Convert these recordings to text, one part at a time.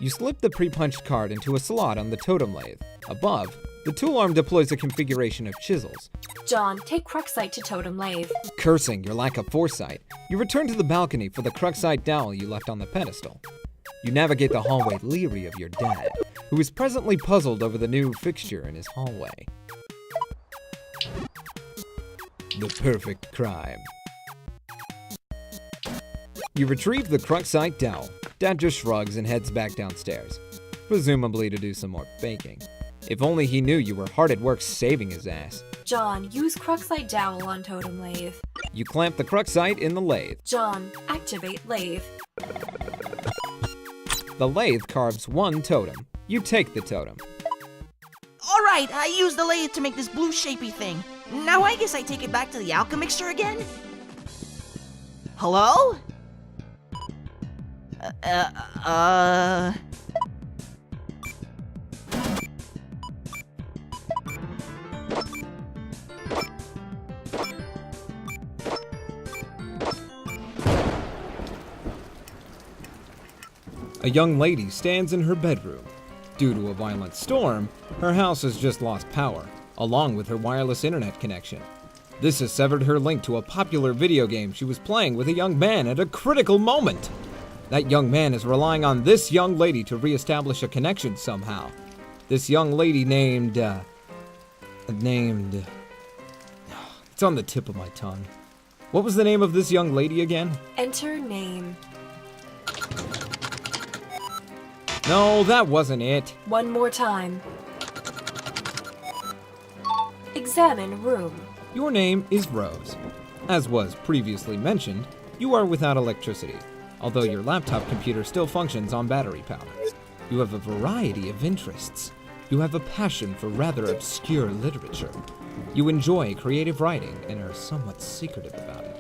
You slip the pre-punched card into a slot on the totem lathe. Above, the tool arm deploys a configuration of chisels. John, take Cruxite to totem lathe. Cursing your lack of foresight, you return to the balcony for the Cruxite dowel you left on the pedestal. You navigate the hallway leery of your dad, who is presently puzzled over the new fixture in his hallway. The perfect crime. You retrieve the Cruxite dowel. Dad just shrugs and heads back downstairs, presumably to do some more baking. If only he knew you were hard at work saving his ass. John, use Cruxite dowel on totem lathe. You clamp the Cruxite in the lathe. John, activate lathe. The lathe carves one totem. You take the totem. Alright, I used the lathe to make this blue shapey thing. Now I guess I take it back to the alchemixture again? Hello? A young lady stands in her bedroom. Due to a violent storm, her house has just lost power, along with her wireless internet connection. This has severed her link to a popular video game she was playing with a young man at a critical moment. That young man is relying on this young lady to reestablish a connection somehow. This young lady named... It's on the tip of my tongue. What was the name of this young lady again? Enter name. No, that wasn't it. One more time. Examine room. Your name is Rose. As was previously mentioned, you are without electricity, although your laptop computer still functions on battery power. You have a variety of interests. You have a passion for rather obscure literature. You enjoy creative writing and are somewhat secretive about it.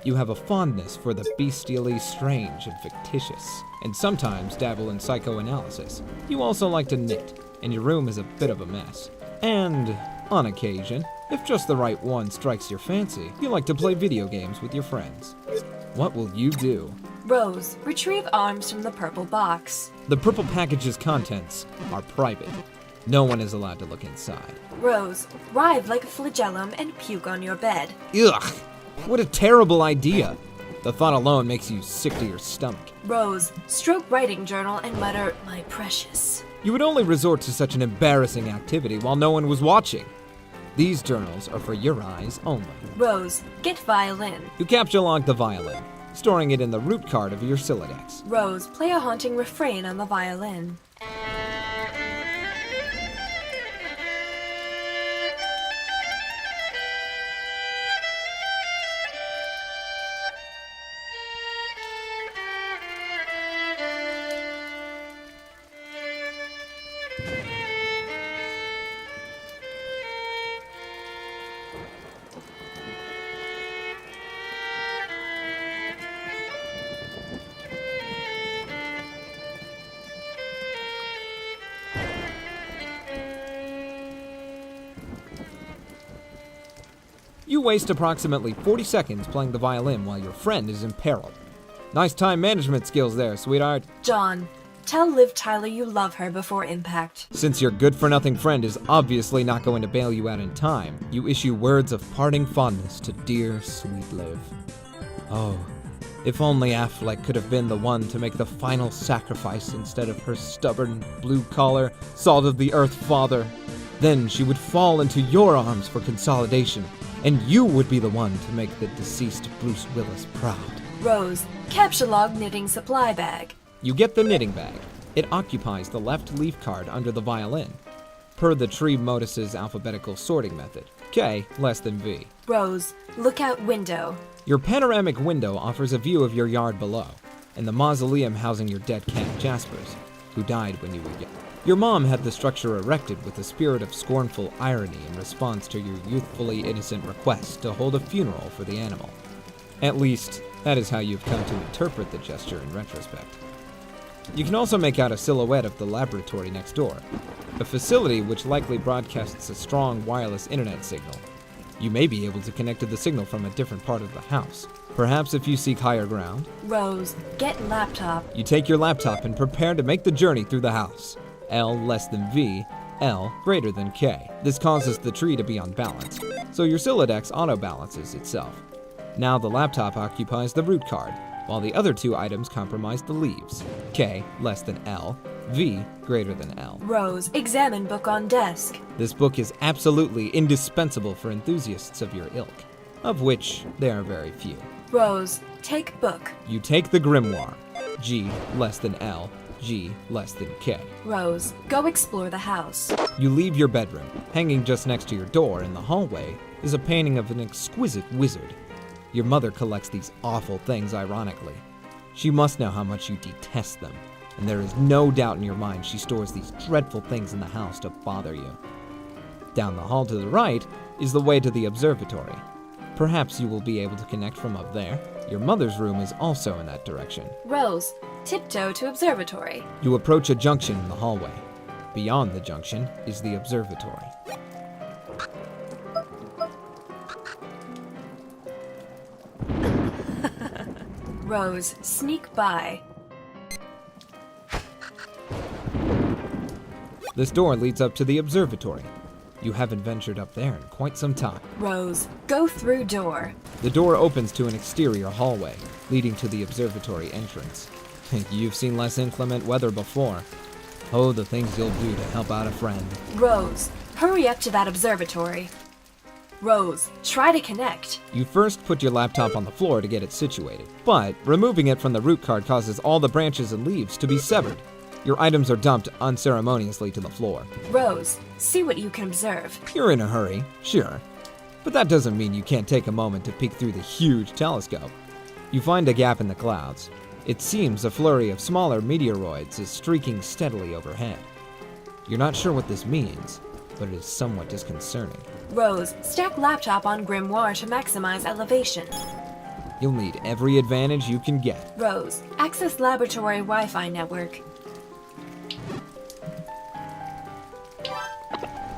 You have a fondness for the bestially strange and fictitious, and sometimes dabble in psychoanalysis. You also like to knit, and your room is a bit of a mess. And, on occasion, if just the right one strikes your fancy, you like to play video games with your friends. What will you do? Rose, retrieve arms from the purple box. The purple package's contents are private. No one is allowed to look inside. Rose, writhe like a flagellum and puke on your bed. Ugh! What a terrible idea! The thought alone makes you sick to your stomach. Rose, stroke writing journal and mutter, "My precious." You would only resort to such an embarrassing activity while no one was watching. These journals are for your eyes only. Rose, get violin. You capture log the violin, storing it in the root card of your Siladex. Rose, play a haunting refrain on the violin. You waste approximately 40 seconds playing the violin while your friend is in peril. Nice time management skills there, sweetheart. John, tell Liv Tyler you love her before impact. Since your good-for-nothing friend is obviously not going to bail you out in time, you issue words of parting fondness to dear, sweet Liv. Oh, if only Affleck could have been the one to make the final sacrifice instead of her stubborn, blue-collar, salt-of-the-earth father. Then she would fall into your arms for consolidation, and you would be the one to make the deceased Bruce Willis proud. Rose, Pesterlog knitting supply bag. You get the knitting bag. It occupies the left leaf card under the violin, per the tree modus's alphabetical sorting method. K less than V. Rose, lookout window. Your panoramic window offers a view of your yard below, and the mausoleum housing your dead cat Jasper's, who died when you were young. Your mom had the structure erected with a spirit of scornful irony in response to your youthfully innocent request to hold a funeral for the animal. At least, that is how you've come to interpret the gesture in retrospect. You can also make out a silhouette of the laboratory next door, a facility which likely broadcasts a strong wireless internet signal. You may be able to connect to the signal from a different part of the house. Perhaps if you seek higher ground. Rose, get laptop. You take your laptop and prepare to make the journey through the house. L less than V, L greater than K. This causes the tree to be unbalanced, so your Sylladex auto-balances itself. Now the laptop occupies the root card, while the other two items comprise the leaves. K less than L, V greater than L. Rose, examine book on desk. This book is absolutely indispensable for enthusiasts of your ilk, of which there are very few. Rose, take book. You take the grimoire. G less than L, G less than K. Rose, go explore the house. You leave your bedroom. Hanging just next to your door in the hallway is a painting of an exquisite wizard. Your mother collects these awful things ironically. She must know how much you detest them, and there is no doubt in your mind she stores these dreadful things in the house to bother you. Down the hall to the right is the way to the observatory. Perhaps you will be able to connect from up there. Your mother's room is also in that direction. Rose, tiptoe to observatory. You approach a junction in the hallway. Beyond the junction is the observatory. Rose, sneak by. This door leads up to the observatory. You haven't ventured up there in quite some time. Rose, go through door. The door opens to an exterior hallway, leading to the observatory entrance. You've seen less inclement weather before. Oh, the things you'll do to help out a friend. Rose, hurry up to that observatory. Rose, try to connect. You first put your laptop on the floor to get it situated, but removing it from the root card causes all the branches and leaves to be severed. Your items are dumped unceremoniously to the floor. Rose, see what you can observe. You're in a hurry, sure, but that doesn't mean you can't take a moment to peek through the huge telescope. You find a gap in the clouds. It seems a flurry of smaller meteoroids is streaking steadily overhead. You're not sure what this means, but it is somewhat disconcerting. Rose, stack laptop on grimoire to maximize elevation. You'll need every advantage you can get. Rose, access laboratory Wi-Fi network.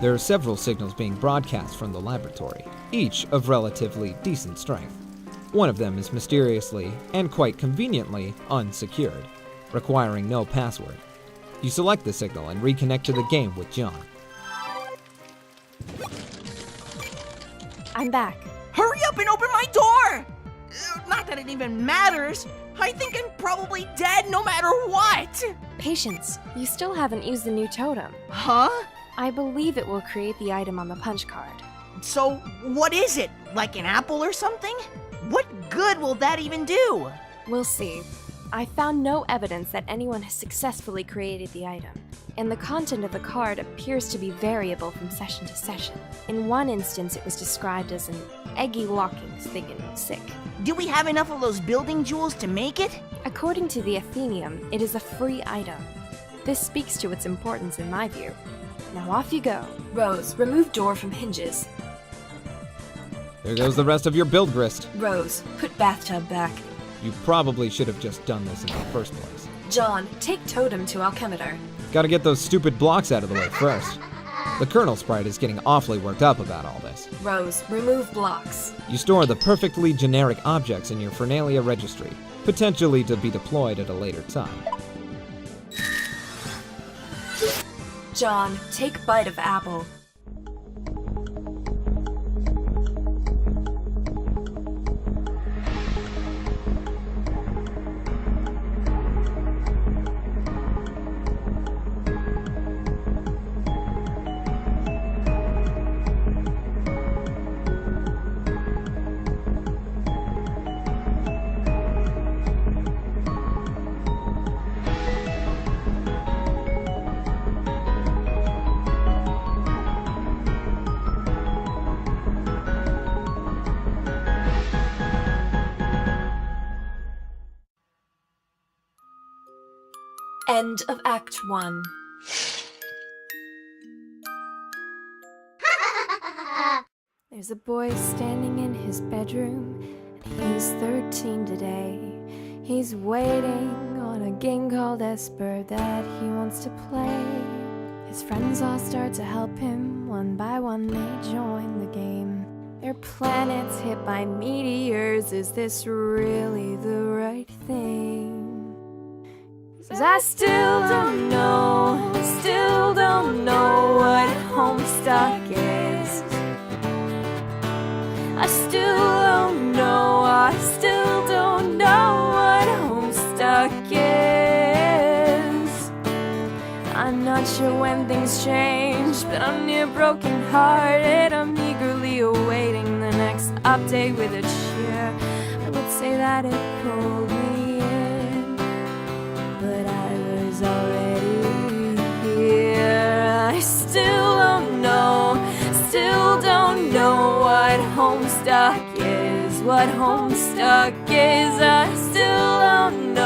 There are several signals being broadcast from the laboratory, each of relatively decent strength. One of them is mysteriously and quite conveniently unsecured, requiring no password. You select the signal and reconnect to the game with John. I'm back. Hurry up and open my door! Not that it even matters. I think I'm probably dead no matter what. Patience, you still haven't used the new totem. Huh? I believe it will create the item on the punch card. So, what is it? Like an apple or something? What good will that even do? We'll see. I found no evidence that anyone has successfully created the item, and the content of the card appears to be variable from session to session. In one instance, it was described as an eggy locking sick. Do we have enough of those building jewels to make it? According to the Athenium, it is a free item. This speaks to its importance in my view. Now off you go. Rose, remove door from hinges. There goes the rest of your build grist. Rose, put bathtub back. You probably should have just done this in the first place. John, take totem to alchemeter. Gotta get those stupid blocks out of the way first. The Colonel Sprite is getting awfully worked up about all this. Rose, remove blocks. You store the perfectly generic objects in your Fernalia registry, potentially to be deployed at a later time. John, take bite of apple. End of Act 1. There's a boy standing in his bedroom, and he's 13 today. He's waiting on a game called Esper that he wants to play. His friends all start to help him, one by one they join the game. Their planets hit by meteors, is this really the right thing? 'Cause I still don't know what Homestuck is. I still don't know what Homestuck is. I'm not sure when things change, but I'm near broken hearted. I'm eagerly awaiting the next update with a cheer. I would say that it pulled me in, but I was already here. I still don't know what Homestuck is, I still don't know.